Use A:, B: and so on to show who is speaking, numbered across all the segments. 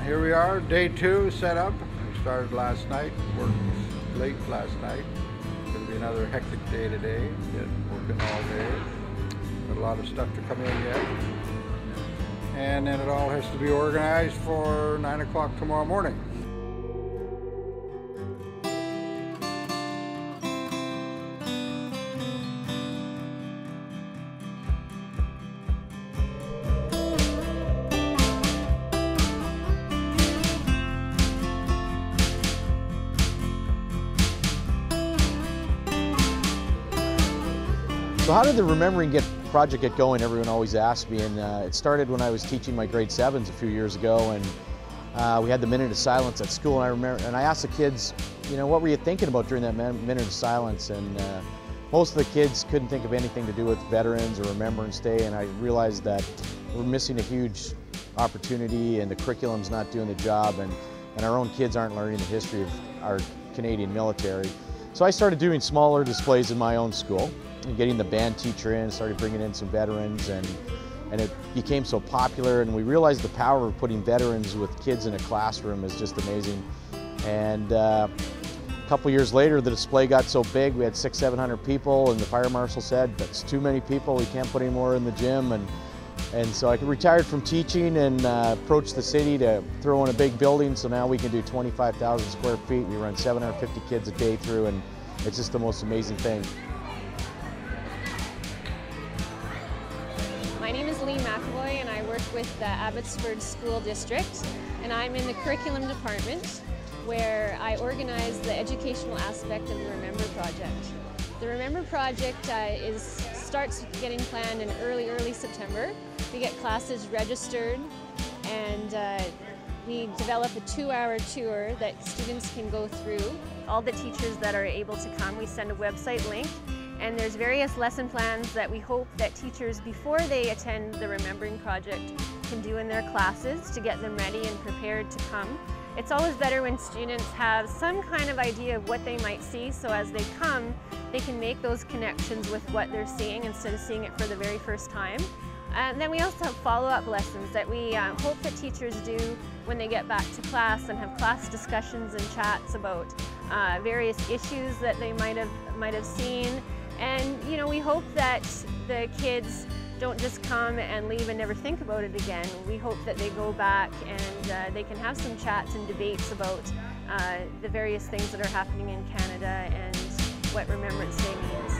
A: Here we are, day 2 set up. We started last night, worked late last night. It's going to be another hectic day today, working all day. Got a lot of stuff to come in yet. And then it all has to be organized for 9 o'clock tomorrow morning.
B: So how did the Remembering project get going? Everyone always asks me, and it started when I was teaching my grade 7s a few years ago, and we had the minute of silence at school, and I remember, and I asked the kids, you know, what were you thinking about during that minute of silence? And most of the kids couldn't think of anything to do with veterans or Remembrance Day, and I realized that we're missing a huge opportunity, and the curriculum's not doing the job, and our own kids aren't learning the history of our Canadian military. So I started doing smaller displays in my own school, and getting the band teacher in, started bringing in some veterans, and it became so popular, and we realized the power of putting veterans with kids in a classroom is just amazing. And a couple years later, the display got so big, we had 600-700 people, and the fire marshal said, that's too many people, we can't put any more in the gym. And so I retired from teaching and approached the city to throw in a big building, so now we can do 25,000 square feet. We run 750 kids a day through, and it's just the most amazing thing.
C: My name is Lee McAvoy, and I work with the Abbotsford School District, and I'm in the curriculum department where I organize the educational aspect of the Remember Project. The Remember Project starts getting planned in early September. We get classes registered, and we develop a 2-hour tour that students can go through. All the teachers that are able to come, we send a website link. And there's various lesson plans that we hope that teachers, before they attend the Remembering Project, can do in their classes to get them ready and prepared to come. It's always better when students have some kind of idea of what they might see, so as they come, they can make those connections with what they're seeing instead of seeing it for the very first time. And then we also have follow-up lessons that we hope that teachers do when they get back to class, and have class discussions and chats about various issues that they might have seen. And you know, we hope that the kids don't just come and leave and never think about it again. We hope that they go back and they can have some chats and debates about the various things that are happening in Canada and what Remembrance Day means.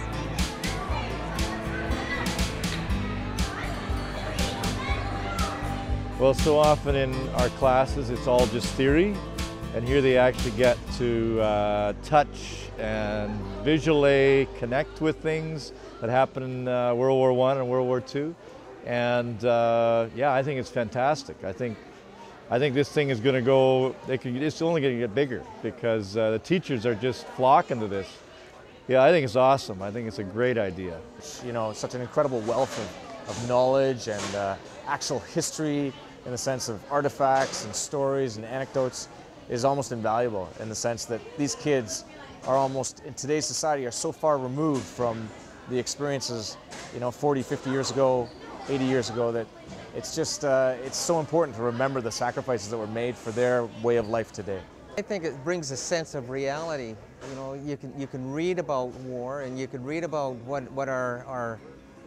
D: Well, so often in our classes it's all just theory, and here they actually get to touch and visually connect with things that happened in World War I and World War II. And yeah, I think it's fantastic. I think this thing is going to go, it's only going to get bigger, because the teachers are just flocking to this. Yeah, I think it's awesome. I think it's a great idea.
B: You know, such an incredible wealth of knowledge and actual history, in the sense of artifacts and stories and anecdotes, is almost invaluable, in the sense that these kids are almost, in today's society, are so far removed from the experiences, you know, 40, 50 years ago, 80 years ago, that it's just, it's so important to remember the sacrifices that were made for their way of life today.
E: I think it brings a sense of reality. You know, you can read about war, and you can read about what our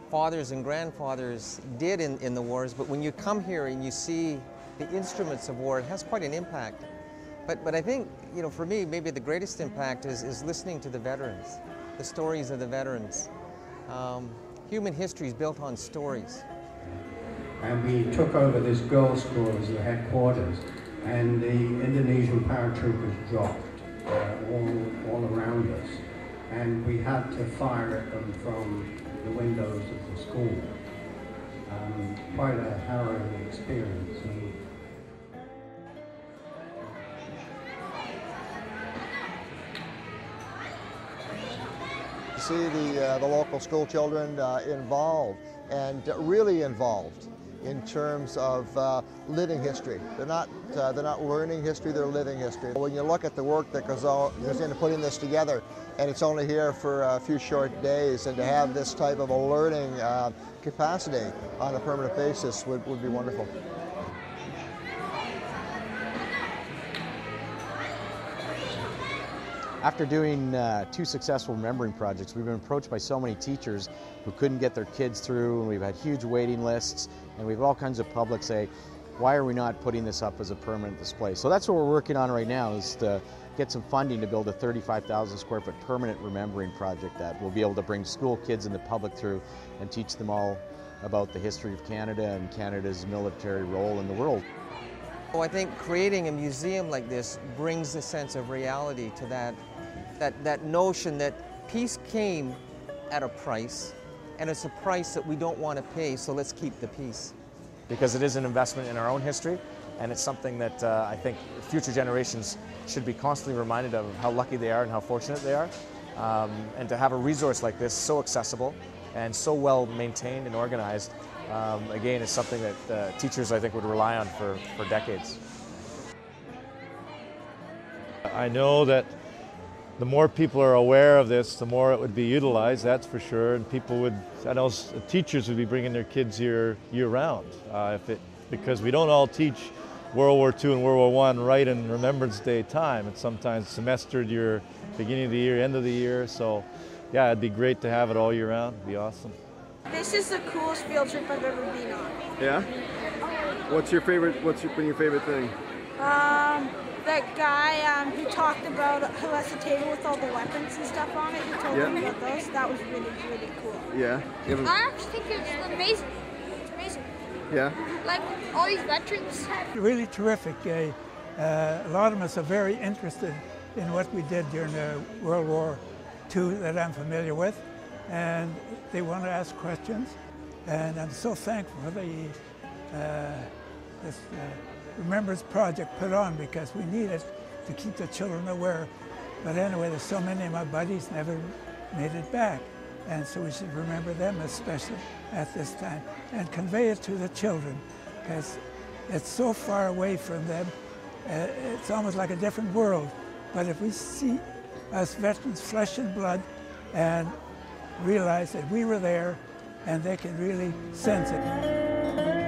E: fathers and grandfathers did in the wars, but when you come here and you see the instruments of war, it has quite an impact. But I think, you know, for me, maybe the greatest impact is listening to the veterans, the stories of the veterans. Human history is built on stories.
F: And we took over this girls' school as the headquarters, and the Indonesian paratroopers dropped all around us, and we had to fire at them from the windows of the school. Quite a harrowing experience.
G: See the local school children involved, and really involved in terms of living history. They're not learning history, they're living history. When you look at the work that goes into putting this together, and it's only here for a few short days, and to have this type of a learning capacity on a permanent basis would be wonderful.
B: After doing 2 successful remembering projects, we've been approached by so many teachers who couldn't get their kids through, and we've had huge waiting lists, and we have all kinds of public say, why are we not putting this up as a permanent display? So that's what we're working on right now, is to get some funding to build a 35,000 square foot permanent remembering project that will be able to bring school kids and the public through and teach them all about the history of Canada and Canada's military role in the world.
E: Well, I think creating a museum like this brings a sense of reality to that notion that peace came at a price, and it's a price that we don't want to pay, so let's keep the peace.
H: Because it is an investment in our own history, and it's something that I think future generations should be constantly reminded of how lucky they are and how fortunate they are. And to have a resource like this so accessible and so well maintained and organized, again, is something that teachers, I think, would rely on for decades.
D: I know that the more people are aware of this, the more it would be utilized, that's for sure. And people would, I know teachers would be bringing their kids here year-round, because we don't all teach World War II and World War I right in Remembrance Day time. It's sometimes semestered year, beginning of the year, end of the year. So yeah, it'd be great to have it all year round. It'd be awesome.
I: This is the coolest field trip I've ever been on.
J: Yeah? What's your favorite thing?
I: That guy who talked about, who has the table with all the weapons and stuff on it, who told me about those, that was really, really cool.
J: Yeah?
K: I actually think it's amazing. It's amazing.
J: Yeah?
K: Like all these veterans.
L: Really terrific. A lot of us are very interested in what we did during World War II that I'm familiar with, and they want to ask questions, and I'm so thankful for this Remembrance Project put on, because we need it to keep the children aware. But anyway, there's so many of my buddies never made it back, and so we should remember them especially at this time and convey it to the children, because it's so far away from them. It's almost like a different world. But if we see us veterans flesh and blood and realize that we were there, and they can really sense it.